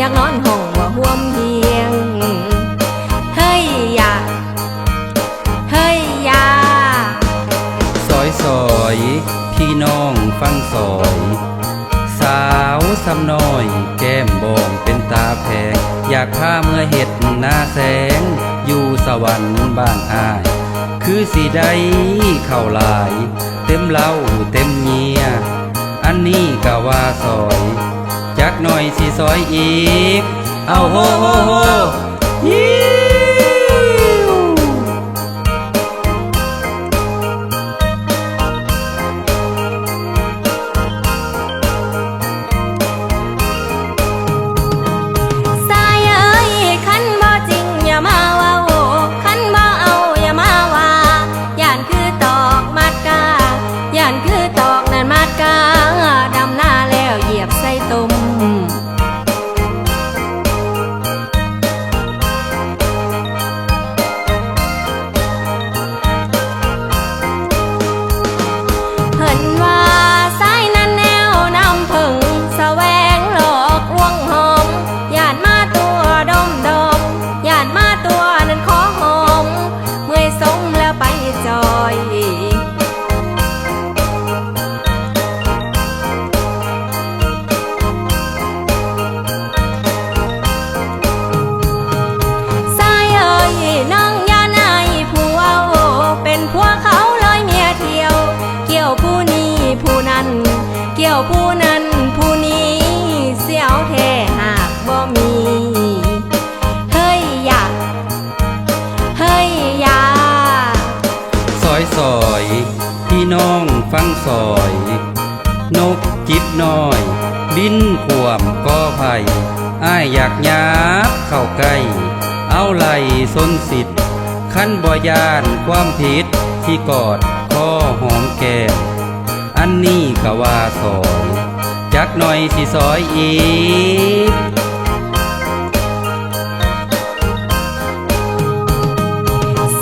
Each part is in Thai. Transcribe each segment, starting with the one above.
ากนอนห้องว่าห่วมเฮียงเฮ้ยอย่าเฮ้ยอย่าซอยซอยพี่น้องฟังซอยสาวซ้ำน้อยแก้มบองเป็นตาแพงอยากพาเมื่อเห็ดหน้าแสงอยู่สวรรค์บ้านอายคือสิได้เข้าหลายเต็มเหล้าเต็มเงียอันนี้ก็ว่าซอยจักหน่อยสิซอยอีกเอาโฮโฮโฮยิ้วสายเอ้ยคันบ่จริงอย่ามาว่าโอ้คันบ่เอาอย่ามาว่าย่านคือตอกมัดกาย่านคือตอกนั่นมัดกาดำหน้าแล้วเหยียบใส่ตุ่มเพิ่นว่าสายนั้นแนวน้ำผึ้งแสวงหลอกลวงหอมย่านมาตัวดมดมย่านมาตัวนั้นขอหอมเมื่อยสมแล้วไปจอยสายเอ้ยน้องอย่านายผัวโอ้เป็นผัวเขาเลยเมียเที่ยวเกี่ยวผู้นี้ผู้นั้นเกี่ยวผู้นั้นผู้นี้เสียวแท้หากบ่มีเฮ้ยอย่าเฮ้ยอย่าซอยซอยพี่น้องฟังซอยนกจิบน้อยบินขวมก็ไผ่อ้ายอยากหยาบเข้าใกล้เอาไหลสนสิทธิ์ขั้นบ่ยานความผิดที่กอดข้อหอมแก้มอันนี้ก็ว่าซอยจักหน่อยสิซอยอีก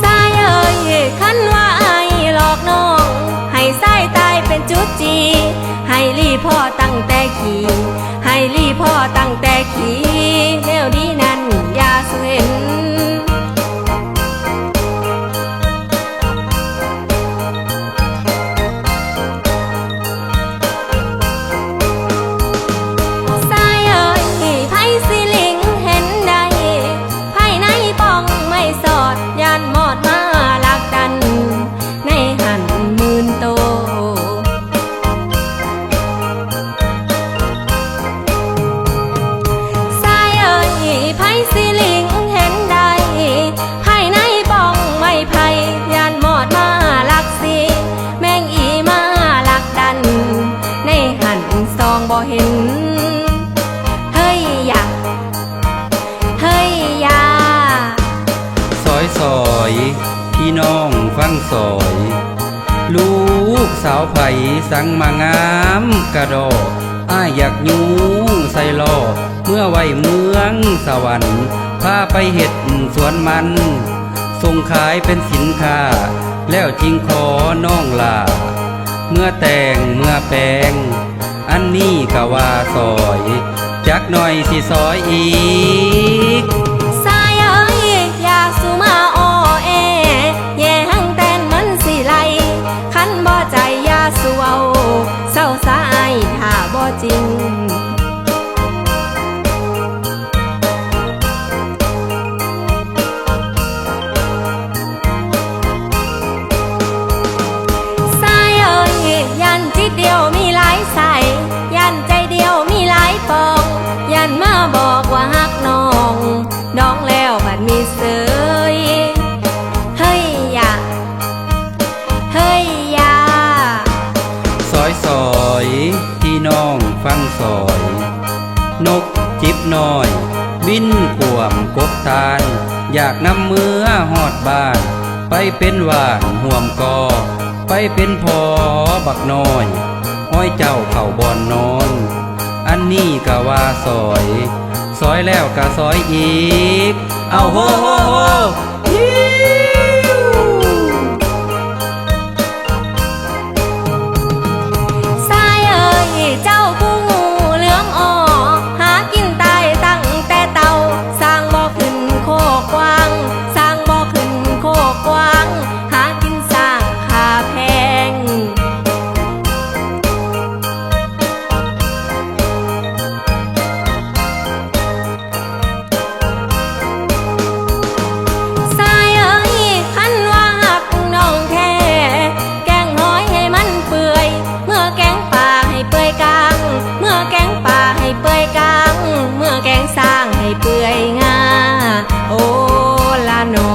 สายเอ้ยคันว่าไอ้หลอกน้องให้สายตายเป็นจุดจีให้รีพ่อตั้งแต่ขี่ให้รีพ่อตั้งแต่ขี่แนวดีนั้นอย่าสูเห็นสายเอ้ยไผสิลิงเห็นได้ไผในป้องไม่สอดยันหมอดมาลักดันในหันหมื่นโตสายเอ้ยไผสิลิงเห็นได้ไผในป้องไม่ไผยันหมอดมาลักสีแมงอีมาลักดันในหันซองบ่เห็นเฮ้ยอย่าเฮ้ยอย่าซอยซอยพี่น้องฟังซอยลูกสาวไผ่สังมางามกระดอกอ้ายอยากยูใส่ล้อเมื่อไว้เมืองสวรรค์พาไปเห็ดสวนมันส่งขายเป็นสินค้าแล้วจริงขอน้องลาเมื่อแต่งเมื่อแปลงอันนี้ก็ว่าซอยจักหน่อยสิซอยอีกสายเอ้ยอย่าสู้มาอ้อแอแย่หังแตนมันสิไหลคันบ่ใจอย่าสู้เอาเศร้าสายถ้าบ่จริงสายเอ้ยยันจิตเดียวมีหลายสายยันใจเดียวมีหลายปองยันมาบอกว่าฮักน้องน้องแล้วบัดมีเสยเฮ้ยอย่าเฮ้ยอย่าซอยซอยพี่น้องฟังซอยนกจิบน้อยบินขวมกบตาลอยากนำเมื่อหอดบ้านไปเป็นหวานห่วมกอไปเป็นพอบักน้อยอ้อยเจ้าเข่าบอนนอนอันนี้ก็ว่าซอยซอยแล้วก็ซอยอีกเอาโฮโฮโฮยิ้ว สายเอ้ยเจ้าผู้งูเหลือมอ่อหากินตายตั้ง แกงสร้างให้เปื่อยงาโอละนอ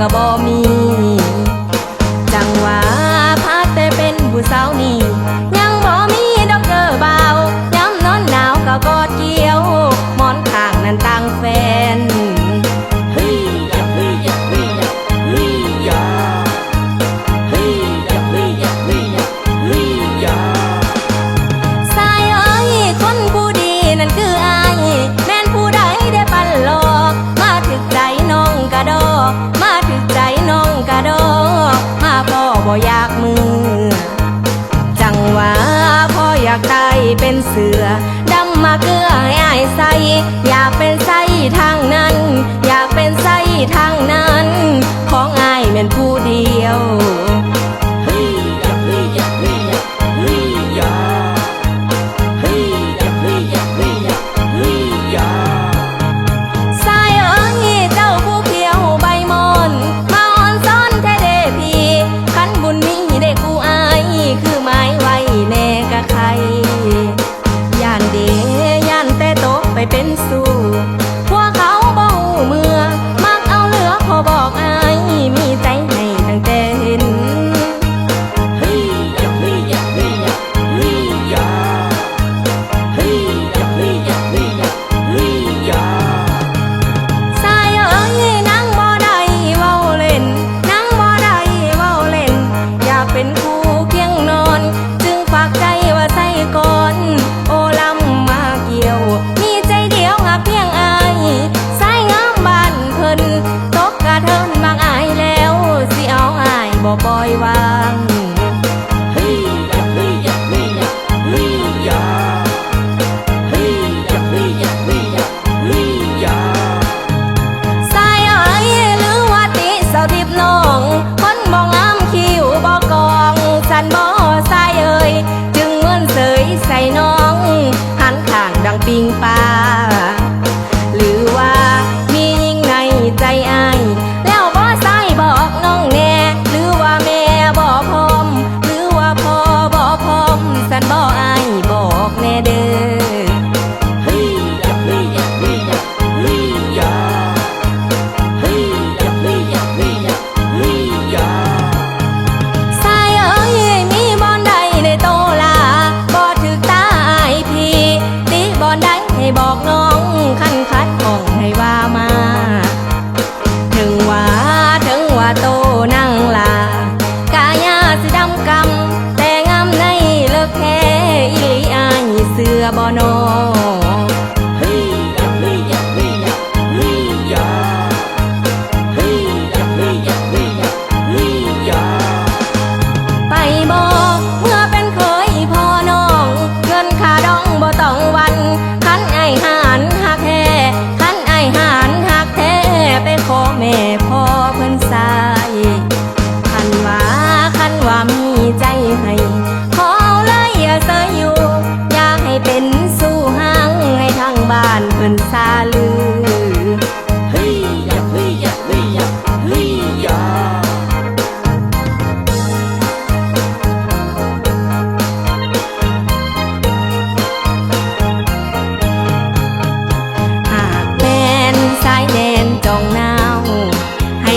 ก็บ่มีจังว่าพาแต่เป็นผู้สาวนี่ยังบ่มีดอกเตอร์บ่าวย้ำนอนหนาวก็กอดเกี่ยวหมอนข้างนั้นต่างแฟนเฮ้ยยะเฮ้ยยะเฮ้ยยะเฮ้ยยะเฮ้ยยะเฮ้ยยะเฮ้ยยะเฮ้ยยะสายเอ้ยคนผู้ดีนั่นคืออายแม่นผู้ใดได้ปันหลอกมาถึกใจน้องกะดอมาถึกใจน้องกะดอมาพ่อบ่อยากมือจังว่าพ่ออยากได้เป็นเสือดำมาเกลือให้อายใส่อยากเป็นไส้ทางนั้นอยากเป็นไส้ทางนั้นของอายแม่นผู้เดียวเฮ้ยยะเฮ้ยยะเฮ้ยยะเฮ้ยยะเฮ้ยยะเฮ้ยยะเฮ้ยยะเฮ้ยยะสายเอ้ยเจ้าผู้เขียวใบมอนมาอ่อนซ้อนแท้เด้พี่คันบุญมีเด็กผู้อายคือไม้ไว้แน่กะใครย่านเดย่านแต่โตไปเป็นสู่พวกเขาบ่หูเมื่อมักเอาเหลือพอ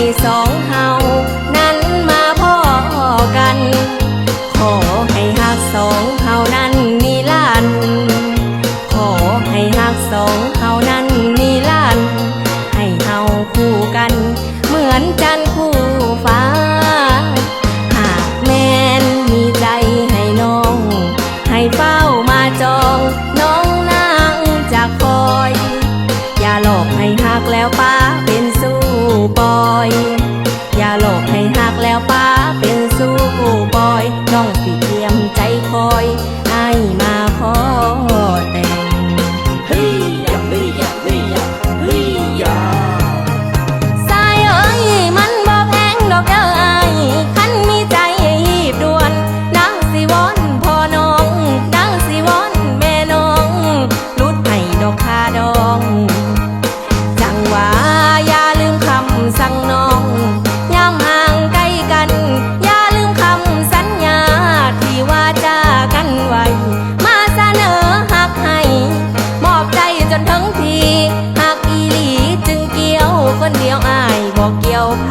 ให้สองเฮานั้นมาพ่อกัน ขอให้หักสองเฮานั้นนิรันดร์ขอให้หักสองเฮานั้นนิรันดร์ให้เฮาคู่กัน เหมือนจันทร์คู่ฟ้า หากแม่นมีใจให้น้อง ให้เฝ้ามาจองน้องนางจะคอย อย่าหลอกให้หักแล้วป้าเป็นสู้บอย อย่าหลอกให้หักแล้วป้าเป็นสู้บอย น้องสิเตรียมใจคอยให้มาขอแต่ง เฮ้ยยะเฮ้ยยะเฮ้ยยะเฮ้ยยะ สายเอ้ยมันบ่แพงดอกเด้ออ้ายคันมีใจหีบด่วนนางสิวอนพ่อน้องนางสิวอนแม่น้องลุดให้ดอกคาดอง จังว่าอย่าลืมคำสั่งน้องยามห่างไกลกัน อย่าลืมคำสัญญาที่ว่าจากันไว้ มาเสนอหักให้ มอบใจจนทั้งทีหักอีหลีจึงเกี่ยวคนเดียวอายบอกเกี่ยวไผ